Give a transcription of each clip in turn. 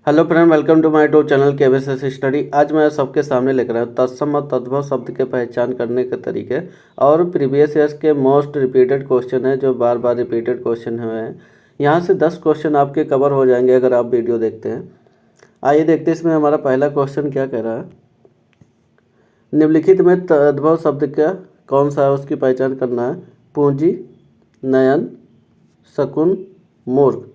Hello friend, welcome to my YouTube channel KBS study. आज मैं सबके सामने लेकर आया तत्सम और तद्भव शब्द के पहचान करने के तरीके और प्रीवियस ईयर्स के मोस्ट रिपीटेड क्वेश्चन है जो बार बार रिपीटेड क्वेश्चन हुए हैं। यहाँ से 10 क्वेश्चन आपके कवर हो जाएंगे अगर आप वीडियो देखते हैं। आइए देखते हैं इसमें हमारा पहला क्वेश्चन क्या कह रहा है। निम्नलिखित में तद्भव शब्द का कौन सा है उसकी पहचान करना है। पूंजी, नयन, शकुन, मूर्ख।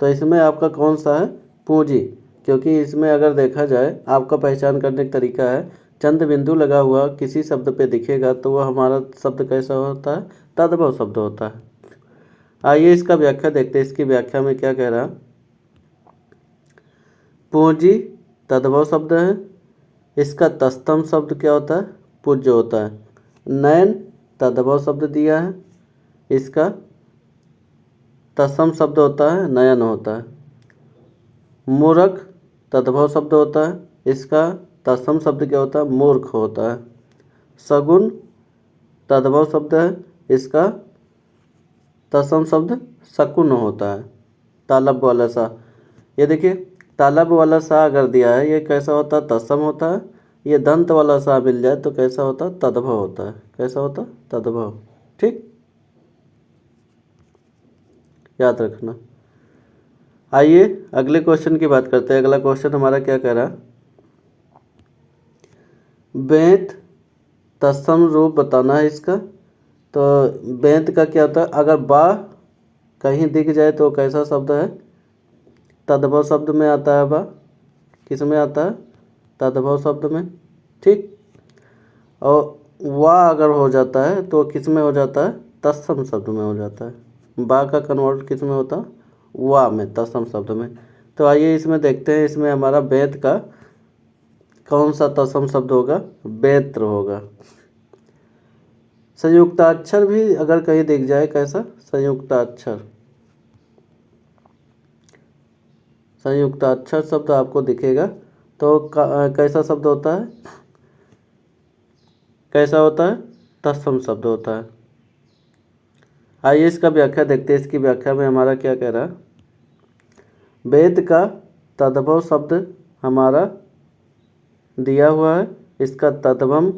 तो इसमें आपका कौन सा है? पूंजी, क्योंकि इसमें अगर देखा जाए आपका पहचान करने का तरीका है चंद बिंदु लगा हुआ किसी शब्द पे दिखेगा तो वह हमारा शब्द कैसा होता है? तद्भव शब्द होता है। आइए इसका व्याख्या देखते हैं। इसकी व्याख्या में क्या कह रहा है। पूंजी तद्भव शब्द है। इसका तत्सम शब्द क्या होता है? पूज्य होता है। नयन तद्भव शब्द दिया है, इसका तत्सम शब्द होता है नयन होता है। मूर्ख तद्भव शब्द होता है, इसका तत्सम शब्द क्या होता है? मूर्ख होता है। सगुन तद्भव शब्द है, इसका तत्सम शब्द शकुन होता है। तालब वाला सा, ये देखिए तालब वाला सा अगर दिया है ये कैसा होता है? तत्सम होता है। ये दंत वाला सा मिल जाए तो कैसा होता है? तद्भव होता है। कैसा होता है? तद्भव। ठीक, याद रखना। आइए अगले क्वेश्चन की बात करते हैं। अगला क्वेश्चन हमारा क्या कह रहा है। बेंत तत्सम रूप बताना है इसका। तो बेंत का क्या होता है? अगर बा कहीं दिख जाए तो कैसा शब्द है? तद्भव शब्द में आता है। बा किस में आता है? तद्भव शब्द में। ठीक, और वाह अगर हो जाता है तो किस में हो जाता है? तत्सम शब्द में हो जाता है। बा का कन्वर्ट किस में होता है? वाह में, तत्सम शब्द में। तो आइए इसमें देखते हैं इसमें हमारा बेंत का कौन सा तत्सम शब्द होगा? बेत्र होगा। संयुक्ताक्षर भी अगर कहीं दिख जाए, कैसा? संयुक्ताक्षर। संयुक्ताक्षर शब्द आपको दिखेगा तो कैसा शब्द होता है? कैसा होता है? तत्सम शब्द होता है। आइए इसका व्याख्या देखते हैं। इसकी व्याख्या में हमारा क्या कह रहा है। वेद का तद्भव शब्द हमारा दिया हुआ है, इसका तद्भव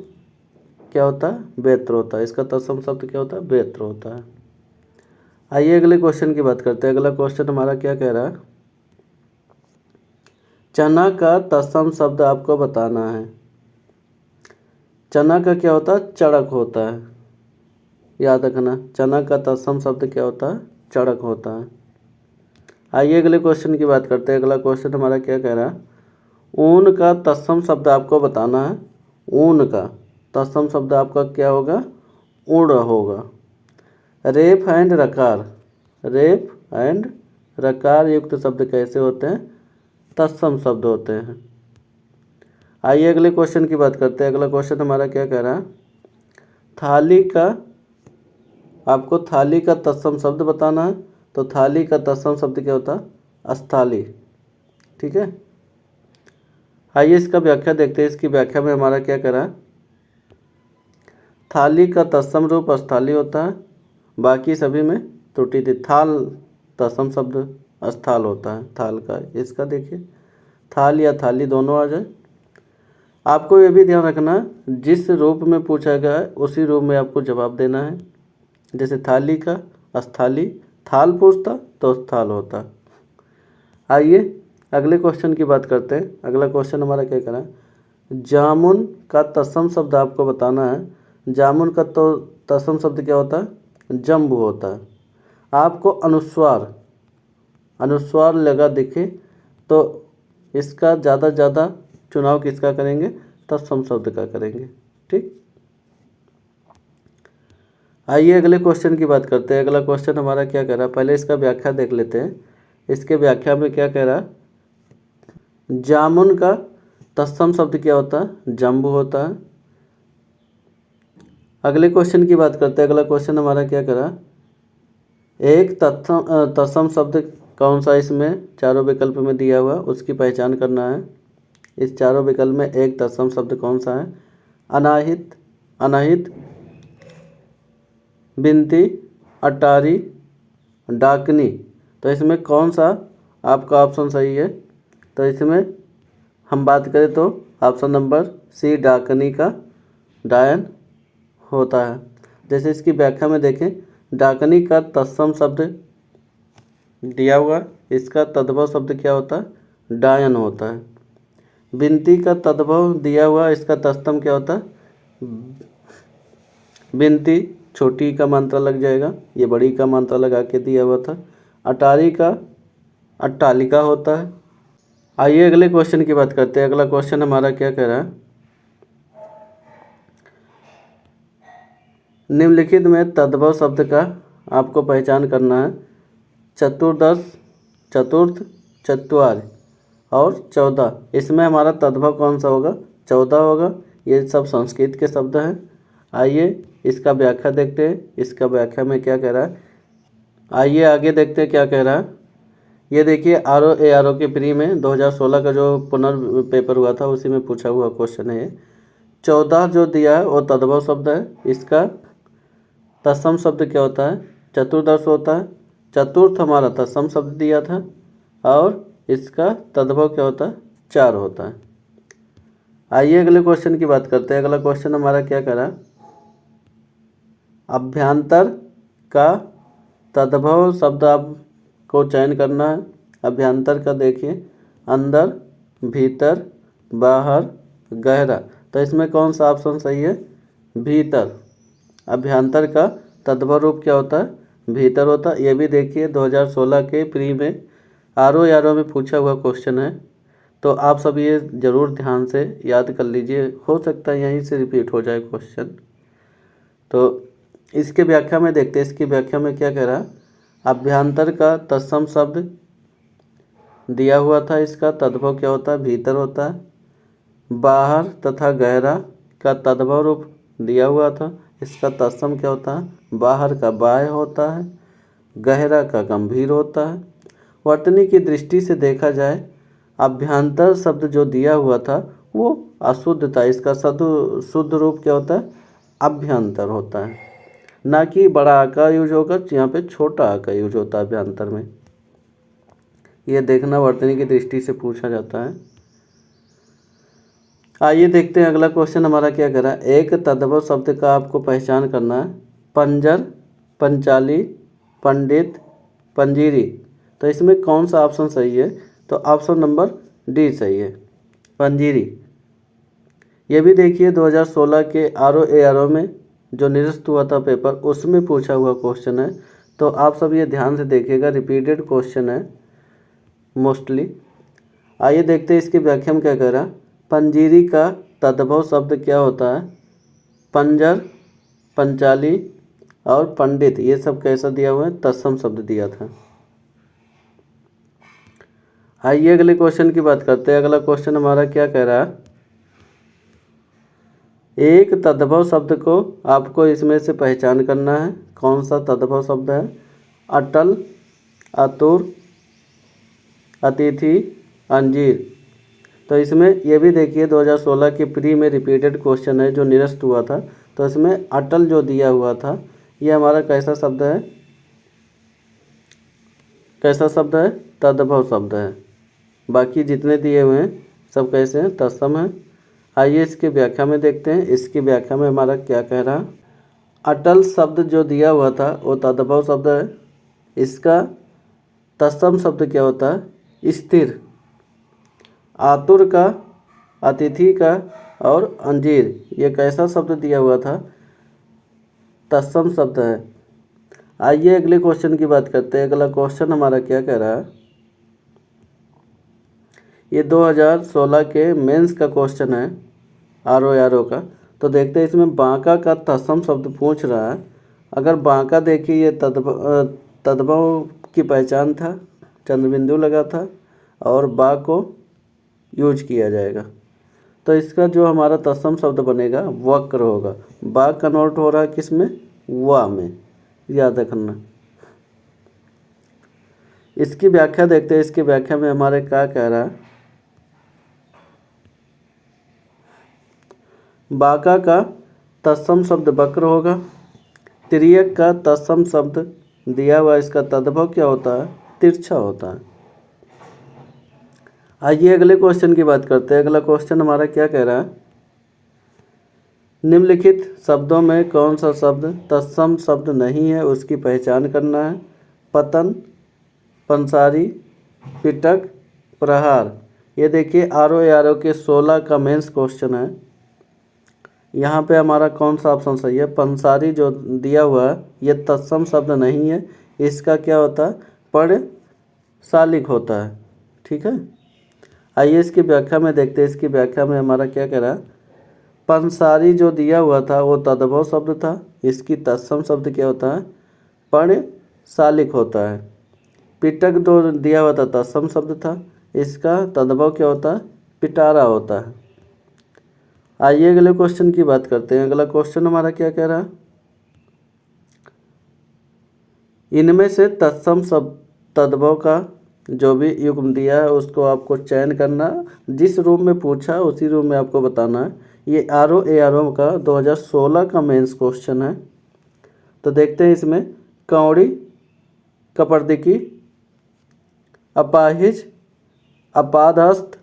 क्या होता है? बेत्र होता है। इसका तत्सम शब्द क्या होता है? बेत्र होता है। आइए अगले क्वेश्चन की बात करते हैं। अगला क्वेश्चन हमारा क्या कह रहा है। चना का तत्सम शब्द आपको बताना है। चना का क्या होता है? चड़क होता है। याद रखना, चना का तत्सम शब्द क्या होता है? चड़क होता है। आइए अगले क्वेश्चन की बात करते हैं। अगला क्वेश्चन हमारा क्या कह रहा है। ऊन का तत्सम शब्द आपको बताना है। ऊन का तत्सम शब्द आपका क्या होगा? ऊण होगा। रेफ एंड रकार, रेफ एंड रकार युक्त शब्द कैसे होते हैं? तत्सम शब्द होते हैं। आइए अगले क्वेश्चन की बात करते हैं। अगला क्वेश्चन हमारा क्या कह रहा है। थाली का आपको थाली का तत्सम शब्द बताना है। तो थाली का तत्सम शब्द क्या होता है? स्थाली। ठीक है, आइए इसका व्याख्या देखते हैं। इसकी व्याख्या में हमारा क्या कह रहा है। थाली का तत्सम रूप स्थाली होता है, बाकी सभी में त्रुटि थी। थाल तत्सम शब्द स्थाल होता है। थाल का, इसका देखिए थाल या थाली दोनों आ जाए। आपको ये भी ध्यान रखना जिस रूप में पूछा गया है उसी रूप में आपको जवाब देना है। जैसे थाली का स्थाली, थाल पूछता तो स्थाल होता। आइए अगले क्वेश्चन की बात करते हैं। अगला क्वेश्चन हमारा क्या कह रहा है। जामुन का तत्सम शब्द आपको बताना है। जामुन का तो तत्सम शब्द क्या होता है? जम्बू होता है। आपको अनुस्वार अनुस्वार लगा दिखे तो इसका ज़्यादा चुनाव किसका करेंगे? तत्सम शब्द का करेंगे। ठीक, आइए अगले क्वेश्चन की बात करते हैं। अगला क्वेश्चन हमारा क्या कह रहा है। पहले इसका व्याख्या देख लेते हैं। इसके व्याख्या में क्या कह रहा है। जामुन का तत्सम शब्द क्या होता है? जम्बू होता है। अगले क्वेश्चन की बात करते हैं। अगला क्वेश्चन हमारा क्या कह रहा है। एक तत्सम शब्द कौन सा इसमें चारों विकल्प में दिया हुआ उसकी पहचान करना है। इस चारों विकल्प में एक तत्सम शब्द कौन सा है? अनाहित, अनाहित, बिनती, अटारी, डाकनी। तो इसमें कौन सा आपका ऑप्शन सही है? तो इसमें हम बात करें तो ऑप्शन नंबर सी डाकनी का डायन होता है। जैसे इसकी व्याख्या में देखें, डाकनी का तत्सम शब्द दिया हुआ, इसका तद्भव शब्द क्या होता है? डायन होता है। विनती का तद्भव दिया हुआ, इसका तत्सम क्या होता है? विनती, छोटी का मात्रा लग जाएगा, ये बड़ी का मात्रा लगा के दिया हुआ था। अटारी का अट्टालिका होता है। आइए अगले क्वेश्चन की बात करते हैं। अगला क्वेश्चन हमारा क्या कह रहा है, निम्नलिखित में तद्भव शब्द का आपको पहचान करना है। चतुर्दश, चतुर्थ, चत्वार और 14, इसमें हमारा तद्भव कौन सा होगा? 14 होगा। ये सब संस्कृत के शब्द हैं। आइए इसका व्याख्या देखते हैं, इसका व्याख्या में क्या कह रहा है। आइए आगे देखते हैं क्या कह रहा है। ये देखिए RO के प्री में 2016 का जो पुनर्पेपर हुआ था उसी में पूछा हुआ क्वेश्चन है। 14 जो दिया है वो तद्भव शब्द है। इसका तत्सम शब्द क्या होता है? चतुर्दश होता है। चतुर्थ हमारा तत्सम शब्द दिया था और इसका तद्भव क्या होता है? 4 होता है। आइए अगले क्वेश्चन की बात करते हैं। अगला क्वेश्चन हमारा क्या कह रहा है, अभ्यंतर का तद्भव शब्द आपको चयन करना है। अभ्यंतर का देखिए, अंदर, भीतर, बाहर, गहरा। तो इसमें कौन सा ऑप्शन सही है? भीतर। अभ्यंतर का तद्भव रूप क्या होता है? भीतर होता है। ये भी देखिए 2016 के प्री में RO में पूछा हुआ क्वेश्चन है। तो आप सब ये ज़रूर ध्यान से याद कर लीजिए, हो सकता है यहीं से रिपीट हो जाए क्वेश्चन। तो इसके व्याख्या में देखते हैं, इसकी व्याख्या में क्या कह रहा है। अभ्यंतर का तत्सम शब्द दिया हुआ था, इसका तद्भव क्या होता है? भीतर होता है। बाहर तथा गहरा का तद्भव रूप दिया हुआ था, इसका तत्सम क्या होता है? बाहर का बाह्य होता है, गहरा का गंभीर होता है। वर्तनी की दृष्टि से देखा जाए, अभ्यंतर शब्द जो दिया हुआ था वो अशुद्ध था, इसका शुद्ध रूप क्या होता है? अभ्यंतर होता है। ना कि बड़ा आकार यूज होगा, यहाँ पे छोटा आकार यूज होता है अभ्यंतर में। ये देखना वर्तनी की दृष्टि से पूछा जाता है। आइए देखते हैं अगला क्वेश्चन हमारा क्या कर रहा है। एक तद्भव शब्द का आपको पहचान करना है। पंजर, पंचाली, पंडित, पंजीरी। तो इसमें कौन सा ऑप्शन सही है? तो ऑप्शन नंबर डी सही है, पंजीरी। ये भी देखिए 2016 के RO में जो निरस्त हुआ था पेपर, उसमें पूछा हुआ क्वेश्चन है। तो आप सब ये ध्यान से देखिएगा, रिपीटेड क्वेश्चन है मोस्टली। आइए देखते हैं इसकी व्याख्या में क्या कह रहा है। पंजीरी का तद्भव शब्द क्या होता है? पंजर, पंचाली और पंडित, ये सब कैसा दिया हुआ है? तत्सम शब्द दिया था। आइए अगले क्वेश्चन की बात करते हैं। अगला क्वेश्चन हमारा क्या कह रहा है, एक तद्भव शब्द को आपको इसमें से पहचान करना है। कौन सा तद्भव शब्द है? अटल, आतुर, अतिथि, अंजीर। तो इसमें ये भी देखिए 2016 के प्री में रिपीटेड क्वेश्चन है जो निरस्त हुआ था। तो इसमें अटल जो दिया हुआ था, ये हमारा कैसा शब्द है? कैसा शब्द है? तद्भव शब्द है। बाकी जितने दिए हुए हैं सब कैसे हैं? तत्सम है। आइए इसकी व्याख्या में देखते हैं। इसकी व्याख्या में हमारा क्या कह रहा है। अटल शब्द जो दिया हुआ था वो तद्भव शब्द है। इसका तत्सम शब्द क्या होता है? स्थिर। आतुर का, अतिथि का और अंजीर, ये कैसा शब्द दिया हुआ था? तत्सम शब्द है। आइए अगले क्वेश्चन की बात करते हैं। अगला क्वेश्चन हमारा क्या कह रहा है, ये 2016 के मेंस का क्वेश्चन है RO का। तो देखते हैं इसमें बांका का तत्सम शब्द पूछ रहा है। अगर बांका देखिए ये तद्भव की पहचान था, चंद्रबिंदु लगा था और बा को यूज किया जाएगा। तो इसका जो हमारा तत्सम शब्द बनेगा वक्र होगा। बा कन्वर्ट हो रहा है किस में? वा में, याद रखना। इसकी व्याख्या देखते हैं। इसकी व्याख्या में हमारे क्या कह रहा है, बाका का तत्सम शब्द वक्र होगा। तिर्यक का तत्सम शब्द दिया हुआ, इसका तद्भव क्या होता है? तिरछा होता है। आइए अगले क्वेश्चन की बात करते हैं। अगला क्वेश्चन हमारा क्या कह रहा है, निम्नलिखित शब्दों में कौन सा शब्द तत्सम शब्द नहीं है, उसकी पहचान करना है। पतन, पंसारी, पिटक, प्रहार। ये देखिए आर के 16 का मेंस क्वेश्चन है। यहाँ पे हमारा कौन सा ऑप्शन सही है, पंसारी जो दिया हुआ है ये तत्सम शब्द नहीं है, इसका क्या होता है, पढ़ सालिक होता है। ठीक है, आइए इसकी व्याख्या में देखते हैं। इसकी व्याख्या में हमारा क्या कह रहा है, पंसारी जो दिया हुआ था वो तद्भव शब्द था, इसकी तत्सम शब्द क्या होता है, पढ़ सालिक होता है। पिटक जो दिया हुआ था तत्सम शब्द था, इसका तद्भव क्या होता है, पिटारा होता है। आइए अगले क्वेश्चन की बात करते हैं। अगला क्वेश्चन हमारा क्या कह रहा है, इनमें से तत्सम शब्द तद्भव का जो भी युग्म दिया है उसको आपको चयन करना, जिस रूम में पूछा उसी रूम में आपको बताना है। ये आर का 2016 का मेंस क्वेश्चन है। तो देखते हैं इसमें, कौड़ी, कपर्दिकी, अपाहिज, अपादहस्त,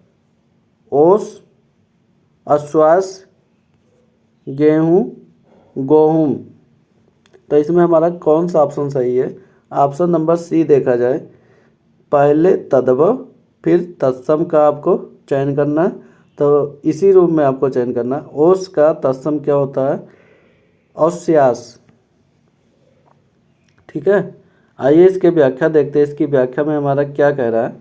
ओस, अश्वास, गेहूँ, गोहूँ। तो इसमें हमारा कौन सा ऑप्शन सही है, ऑप्शन नंबर सी देखा जाए, पहले तद्भव फिर तत्सम का आपको चयन करना है। तो इसी रूप में आपको चयन करना है। ओस का तत्सम क्या होता है, औस्यास। ठीक है, आइए इसके व्याख्या देखते हैं। इसकी व्याख्या में हमारा क्या कह रहा है,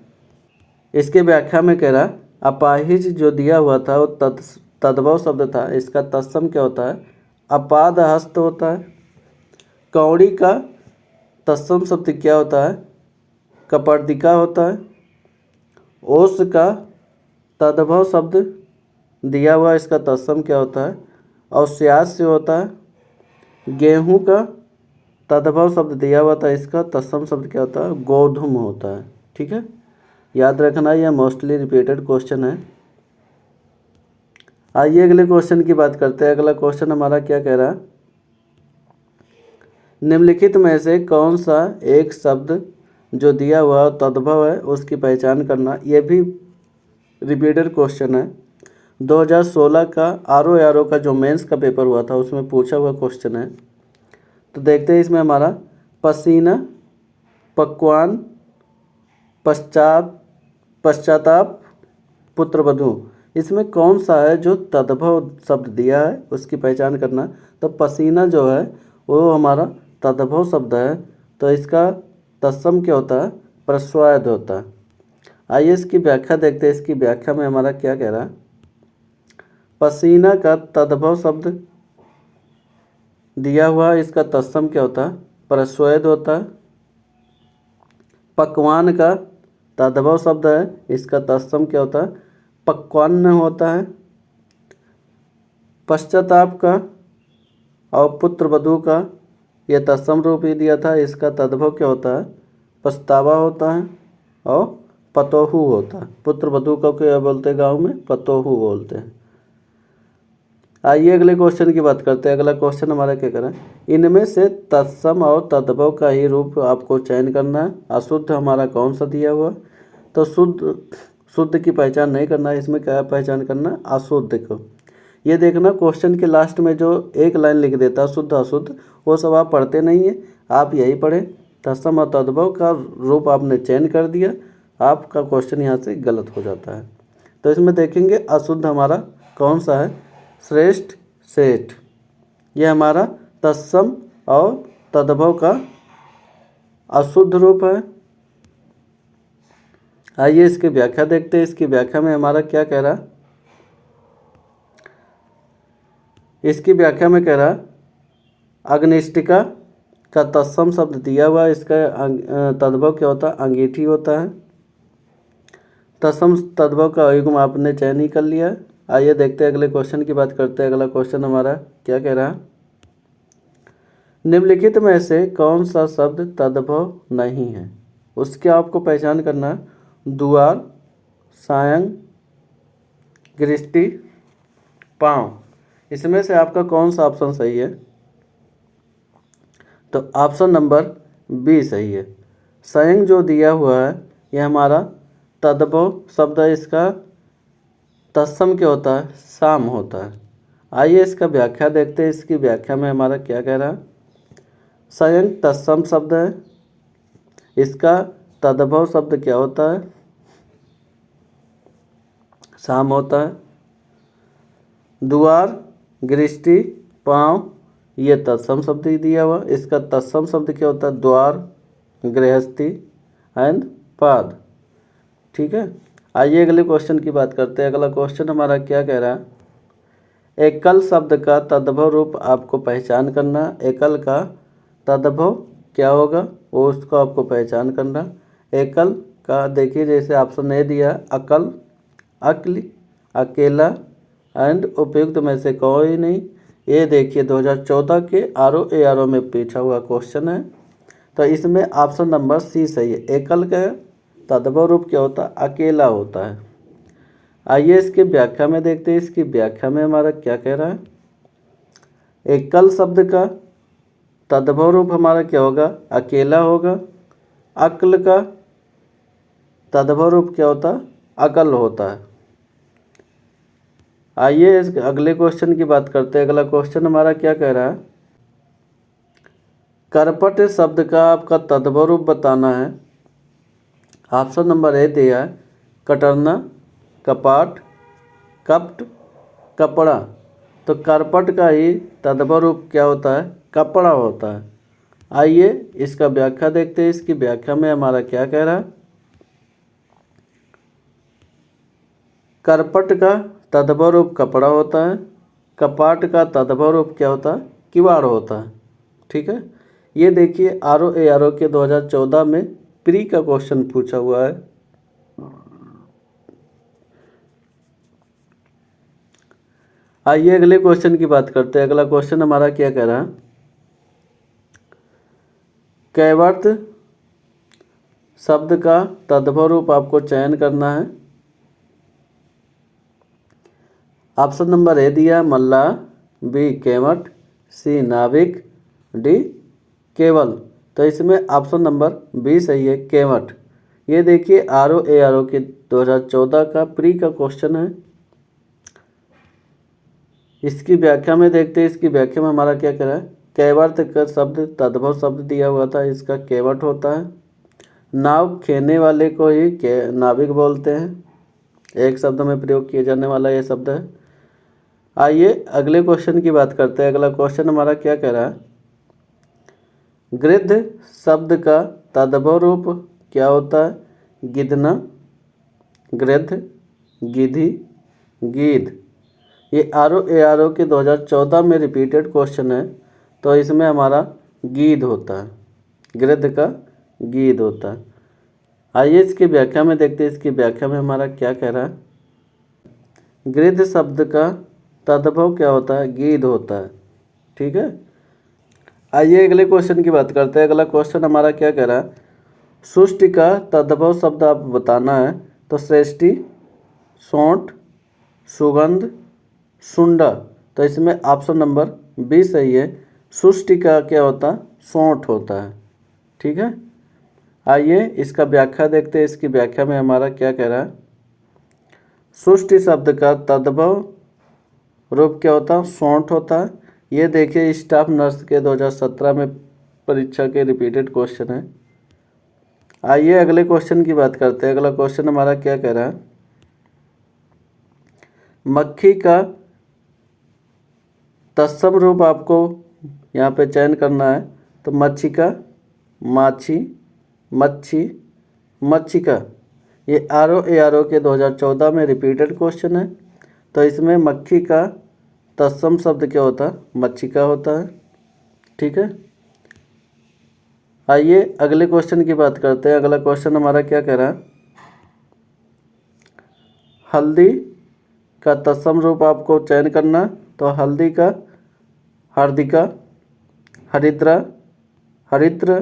इसके व्याख्या में कह रहा है अपाहिज जो दिया हुआ था वो तद्भव शब्द था, इसका तत्सम क्या होता है, अपाद हस्त होता है। कौड़ी का तत्सम शब्द क्या होता है, कपर्दिका होता है। ओस का तद्भव शब्द दिया हुआ, इसका तत्सम क्या होता है, औस्यास्य होता है। गेहूँ का तद्भव शब्द दिया हुआ था, इसका तत्सम शब्द क्या होता है, गोधूम होता है। ठीक है, याद रखना, यह मोस्टली रिपीटेड क्वेश्चन है। आइए अगले क्वेश्चन की बात करते हैं। अगला क्वेश्चन हमारा क्या कह रहा है, निम्नलिखित में से कौन सा एक शब्द जो दिया हुआ तद्भव है उसकी पहचान करना। यह भी रिपीटेड क्वेश्चन है। 2016 का आर का जो मेंस का पेपर हुआ था उसमें पूछा हुआ क्वेश्चन है। तो देखते हैं इसमें हमारा पसीना, पकवान, पश्चाताप, पुत्रवधू, इसमें कौन सा है जो तद्भव शब्द दिया है उसकी पहचान करना। तो पसीना जो है वो हमारा तद्भव शब्द है, तो इसका तत्सम क्या होता है, प्रस्वाद होता है। आइए इसकी व्याख्या देखते हैं। इसकी व्याख्या में हमारा क्या कह रहा है, पसीना का तद्भव शब्द दिया हुआ, इसका तत्सम क्या होता है, प्रस्वेद होता है। पकवान का तद्भव शब्द है, इसका तत्सम क्या होता है, पक्वान्न होता है। पश्चाताप का और पुत्रवधू का यह तत्सम रूप ही दिया था, इसका तद्भव क्या होता है, पछतावा होता है और पतोहू होता है। पुत्रवधू को क्या बोलते हैं गाँव में, पतोहू बोलते हैं। आइए अगले क्वेश्चन की बात करते हैं। अगला क्वेश्चन हमारा क्या करें, इनमें से तत्सम और तद्भव का ही रूप आपको चयन करना है। अशुद्ध हमारा कौन सा दिया हुआ, तो शुद्ध की पहचान नहीं करना है, इसमें क्या पहचान करना है, अशुद्ध को। ये देखना क्वेश्चन के लास्ट में जो एक लाइन लिख देता है शुद्ध अशुद्ध, वो सब आप पढ़ते नहीं है, आप यही पढ़ें। तत्सम और तद्भव का रूप आपने चयन कर दिया, आपका क्वेश्चन यहाँ से गलत हो जाता है। तो इसमें देखेंगे अशुद्ध हमारा कौन सा है, श्रेष्ठ, सेठ, यह हमारा तत्सम और तद्भव का अशुद्ध रूप है। आइए इसकी व्याख्या देखते हैं। इसकी व्याख्या में हमारा क्या कह रहा, इसकी व्याख्या में कह रहा अग्निष्टिका का तत्सम शब्द दिया हुआ, इसका तद्भव क्या होता है, अंगीठी होता है। तत्सम तद्भव का युग्म आपने चयन ही कर लिया है। आइए देखते हैं अगले क्वेश्चन की बात करते हैं। अगला क्वेश्चन हमारा क्या कह रहा है, निम्नलिखित में से कौन सा शब्द तद्भव नहीं है, उसके आपको पहचान करना है। द्वार, सायं, गृष्टि, पाँव, इसमें से आपका कौन सा ऑप्शन सही है, तो ऑप्शन नंबर बी सही है। सायं जो दिया हुआ है यह हमारा तद्भव शब्द है, इसका तत्सम क्या होता है, साम होता है। आइए इसका व्याख्या देखते हैं। इसकी व्याख्या में हमारा क्या कह रहा है, संयंग तत्सम शब्द है, इसका तद्भव शब्द क्या होता है, साम होता है। द्वार, गृष्टि, पाँव, ये तत्सम शब्द ही दिया हुआ, इसका तत्सम शब्द क्या होता है, द्वार, गृहस्थी एंड पाद। ठीक है। आइए अगले क्वेश्चन की बात करते हैं। अगला क्वेश्चन हमारा क्या कह रहा है, एकल शब्द का तद्भव रूप आपको पहचान करना। एकल का तद्भव क्या होगा वो उसको आपको पहचान करना। एकल का देखिए, जैसे ऑप्शन ए दिया, अकल, अक्ल, अकेला एंड उपयुक्त में से कोई नहीं। ये देखिए 2014 के RO में पूछा हुआ क्वेश्चन है, तो इसमें ऑप्शन नंबर सी सही है। एकल का तद्भव रूप क्या होता है, अकेला होता है। आइए इसकी व्याख्या में देखते हैं। इसकी व्याख्या में हमारा क्या कह रहा है, एकल शब्द का तद्भव रूप हमारा क्या होगा, अकेला होगा। अक्ल का तद्भव रूप क्या होता है, अकल होता है। आइए इस अगले क्वेश्चन की बात करते हैं। अगला क्वेश्चन हमारा क्या कह रहा है, करपट शब्द का आपका तद्भव रूप बताना है। ऑप्शन नंबर ए दिया है, कटरना, कपाट, कपट, कपड़ा। तो करपट का ही तद्भव रूप क्या होता है, कपड़ा होता है। आइए इसका व्याख्या देखते हैं। इसकी व्याख्या में हमारा क्या कह रहा है, करपट का तद्भव रूप कपड़ा होता है। कपाट का तद्भव रूप क्या होता है, किवाड़ होता है। ठीक है। ये देखिए RO के 2014 में प्री का क्वेश्चन पूछा हुआ है। आइए अगले क्वेश्चन की बात करते हैं। अगला क्वेश्चन हमारा क्या कह रहा है, कैवर्त शब्द का तद्भव रूप आपको चयन करना है। ऑप्शन नंबर ए दिया, मल्लाह, बी केवट, सी नाविक, डी केवल। तो इसमें ऑप्शन नंबर बी सही है, केवट। ये देखिए RO के 2014 का प्री का क्वेश्चन है। इसकी व्याख्या में देखते हैं। इसकी व्याख्या में हमारा क्या कह रहा है, कैवर्त का शब्द तद्भव शब्द दिया हुआ था, इसका केवट होता है। नाव खेने वाले को ही नाविक बोलते हैं, एक शब्द में प्रयोग किया जाने वाला ये शब्द है। आइए अगले क्वेश्चन की बात करते हैं। अगला क्वेश्चन हमारा क्या कह रहा है, गृध्र शब्द का तद्भव रूप क्या होता है, गिधना, गृध्र, गिधी, गीध। ये RO के 2014 में रिपीटेड क्वेश्चन है, तो इसमें हमारा गीध होता है, गृध्र का गीध होता है। आइए इसकी व्याख्या में देखते हैं। इसकी व्याख्या में हमारा क्या कह रहा है, गृध्र शब्द का तद्भव क्या होता है, गीध होता है। ठीक है। आइए अगले क्वेश्चन की बात करते हैं। अगला क्वेश्चन हमारा क्या कह रहा है, सुष्टि का तद्भव शब्द आप बताना है। तो श्रेष्ठी, सोंठ, सुगंध, सुंडा। तो इसमें ऑप्शन नंबर बी सही है, सुष्टि का क्या होता है, सोंठ होता है। ठीक है। आइए इसका व्याख्या देखते हैं। इसकी व्याख्या में हमारा क्या कह रहा है, सुष्टि शब्द का तद्भव रूप क्या होता है, सोंठ होता है। ये देखिए स्टाफ नर्स के 2017 में परीक्षा के रिपीटेड क्वेश्चन है। आइए अगले क्वेश्चन की बात करते हैं। अगला क्वेश्चन हमारा क्या कह रहा है, मक्खी का तत्सम रूप आपको यहाँ पे चयन करना है। तो मच्छिका, माछी, मच्छी, मच्छिका। ये RO के 2014 में रिपीटेड क्वेश्चन है, तो इसमें मक्खी का तत्सम शब्द क्या होता है, मच्छिका होता है। ठीक है। आइए अगले क्वेश्चन की बात करते हैं। अगला क्वेश्चन हमारा क्या कह रहा है, हल्दी का तत्सम रूप आपको चयन करना। तो हल्दी का हार्दिका, हरिद्रा, हरिद्र,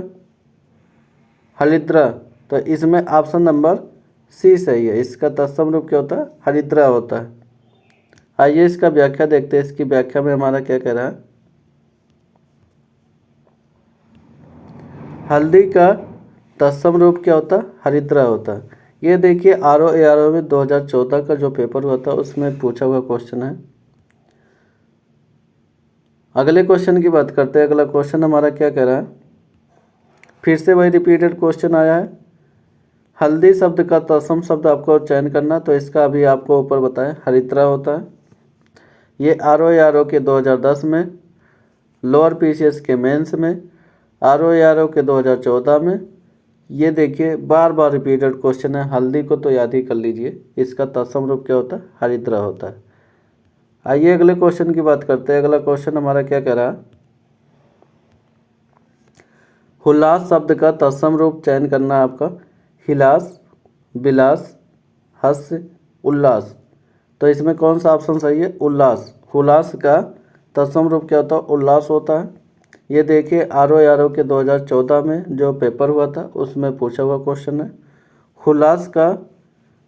हरिद्रा। तो इसमें ऑप्शन नंबर सी सही है, इसका तत्सम रूप क्या होता है, हरिद्रा होता है। आइए इसका व्याख्या देखते हैं। इसकी व्याख्या में हमारा क्या कह रहा है, हल्दी का तत्सम रूप क्या होता है, हरिद्रा होता है। ये देखिए RO में 2014 का जो पेपर हुआ था उसमें पूछा हुआ क्वेश्चन है। अगले क्वेश्चन की बात करते हैं। अगला क्वेश्चन हमारा क्या कह रहा है, फिर से वही रिपीटेड क्वेश्चन आया है। हल्दी शब्द का तत्सम शब्द आपको चयन करना, तो इसका अभी आपको ऊपर बताएं हरिद्रा होता है। ये RO के 2010 में, लोअर PCS के मेंस में, RO के 2014 में। ये देखिए बार बार रिपीटेड क्वेश्चन है। हल्दी को तो याद ही कर लीजिए, इसका तत्सम रूप क्या होता है, हरिद्रा होता है। आइए अगले क्वेश्चन की बात करते हैं। अगला क्वेश्चन हमारा क्या कह रहा है, हुलास शब्द का तत्सम रूप चयन करना है आपका। हिलास, बिलास, हास्य, उल्लास। तो इसमें कौन सा ऑप्शन सही है, उल्लास। हुलास का तत्सम रूप क्या होता है, उल्लास होता है। ये देखिए RO के 2014 में जो पेपर हुआ था उसमें पूछा हुआ क्वेश्चन है। हुलास का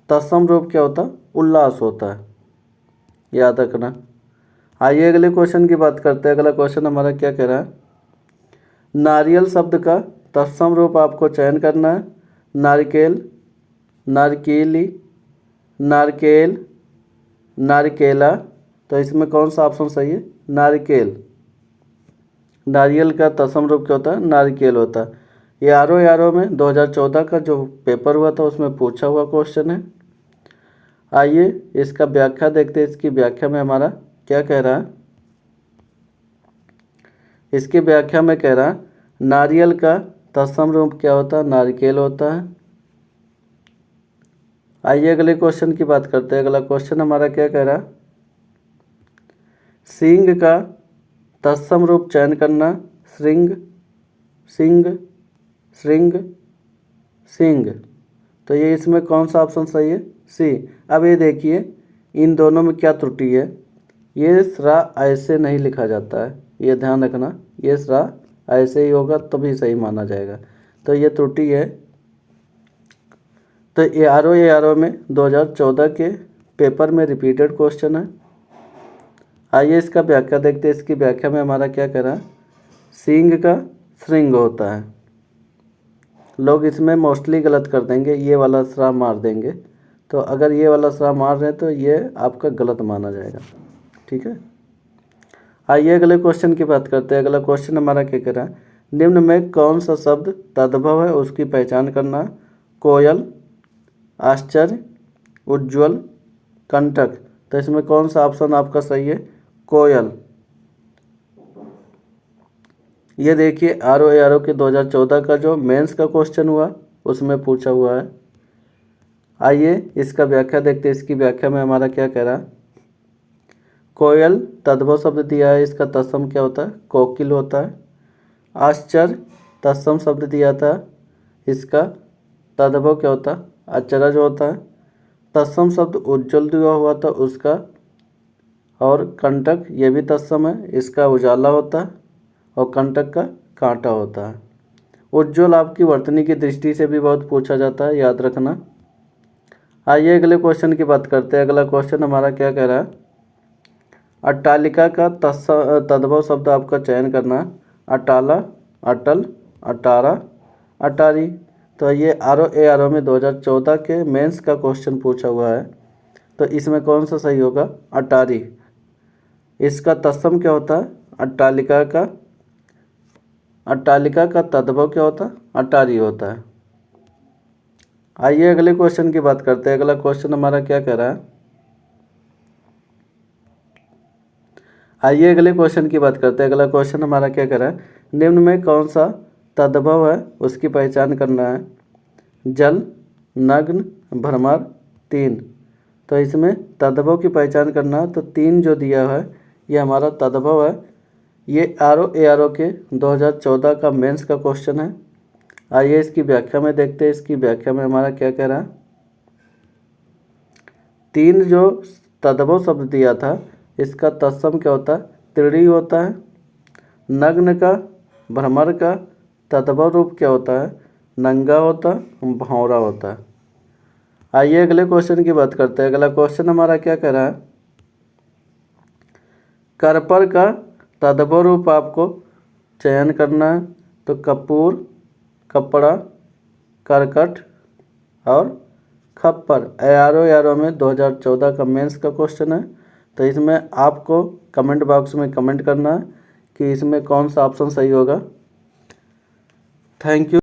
तत्सम रूप क्या होता है, उल्लास होता है, याद रखना। आइए अगले क्वेश्चन की बात करते हैं। अगला क्वेश्चन हमारा क्या कह रहा है, नारियल शब्द का तत्सम रूप आपको चयन करना है। नारिकेल, नारकेली, नारकेल, नारिकेला। तो इसमें कौन सा ऑप्शन सही है, नारिकेल। नारियल का तत्सम रूप क्या होता है, नारिकेल होता है। ये RO में 2014 का जो पेपर हुआ था उसमें पूछा हुआ क्वेश्चन है। आइए इसका व्याख्या देखते हैं। इसकी व्याख्या में हमारा क्या कह रहा है, इसकी व्याख्या में कह रहा है नारियल का तत्सम रूप क्या होता है, नारिकेल होता है। आइए अगले क्वेश्चन की बात करते हैं। अगला क्वेश्चन हमारा क्या कह रहा है, सिंह का तत्सम रूप चयन करना। श्रृंग, सिंह, श्रृंग, सिंह। तो ये इसमें कौन सा ऑप्शन सही है, सी। अब ये देखिए इन दोनों में क्या त्रुटि है, ये स्रा ऐसे नहीं लिखा जाता है, ये ध्यान रखना। ये स्रा ऐसे ही होगा तभी सही माना जाएगा, तो ये त्रुटि है। तो ये RO में 2014 के पेपर में रिपीटेड क्वेश्चन है। आइए इसका व्याख्या देखते हैं। इसकी व्याख्या में हमारा क्या कह रहा है, सिंह का श्रृंग होता है। लोग इसमें मोस्टली गलत कर देंगे, ये वाला स्रा मार देंगे। तो अगर ये वाला स्रा मार रहे हैं तो ये आपका गलत माना जाएगा, ठीक है। आइए अगले क्वेश्चन की बात करते हैं। अगला क्वेश्चन हमारा क्या कह रहा है, निम्न में कौन सा शब्द तद्भव है उसकी पहचान करना। कोयल, आश्चर्य, उज्ज्वल, कंटक। तो इसमें कौन सा ऑप्शन आपका सही है, कोयल। ये देखिए RO के 2014 का जो मेंस का क्वेश्चन हुआ उसमें पूछा हुआ है। आइए इसका व्याख्या देखते हैं। इसकी व्याख्या में हमारा क्या कह रहा है, कोयल तद्भव शब्द दिया है, इसका तत्सम क्या होता है, कोकिल होता है। आश्चर्य तत्सम शब्द दिया था, इसका तद्भव क्या होता है, अचरज होता है। तत्सम शब्द उज्ज्वल दिया हुआ था उसका, और कंटक ये भी तत्सम है, इसका उजाला होता है, और कंटक का कांटा होता है। उज्ज्वल आपकी वर्तनी की दृष्टि से भी बहुत पूछा जाता है, याद रखना। आइए अगले क्वेश्चन की बात करते हैं। अगला क्वेश्चन हमारा क्या कह रहा है, अट्टालिका का तद्भव शब्द आपका चयन करना। अटाला, अटल, अटारा, अटारी। तो ये RO में 2014 के मेंस का क्वेश्चन पूछा हुआ है। तो इसमें कौन सा सही होगा, अटारी। इसका तत्सम क्या होता है, अट्टालिका का। अट्टालिका का तद्भव क्या होता है, अटारी होता है। आइए अगले क्वेश्चन की बात करते हैं। अगला क्वेश्चन हमारा क्या कह रहा है, आइए अगले क्वेश्चन की बात करते हैं। अगला क्वेश्चन हमारा क्या कह रहा है, निम्न में कौन सा तद्भव है उसकी पहचान करना है। जल, नग्न, भ्रमर, तीन। तो इसमें तद्भव की पहचान करना है, तो तीन जो दिया है ये हमारा तद्भव है। ये RO के 2014 का मेंस का क्वेश्चन है। आइए इसकी व्याख्या में देखते हैं। इसकी व्याख्या में हमारा क्या कह रहा है, तीन जो तद्भव शब्द दिया था इसका तत्सम क्या होता है, त्रिड़ी होता है। नग्न का, भ्रमर का तद्भव रूप क्या होता है, नंगा होता, भौरा होता है। आइए अगले क्वेश्चन की बात करते हैं। अगला क्वेश्चन हमारा क्या कह रहा है, करपर का तद्भव रूप आपको चयन करना है। तो कपूर, कपड़ा, करकट और खप्पर ARO यारो में 2014 का मेंस का क्वेश्चन है। तो इसमें आपको कमेंट बॉक्स में कमेंट करना है कि इसमें कौन सा ऑप्शन सही होगा। Thank you.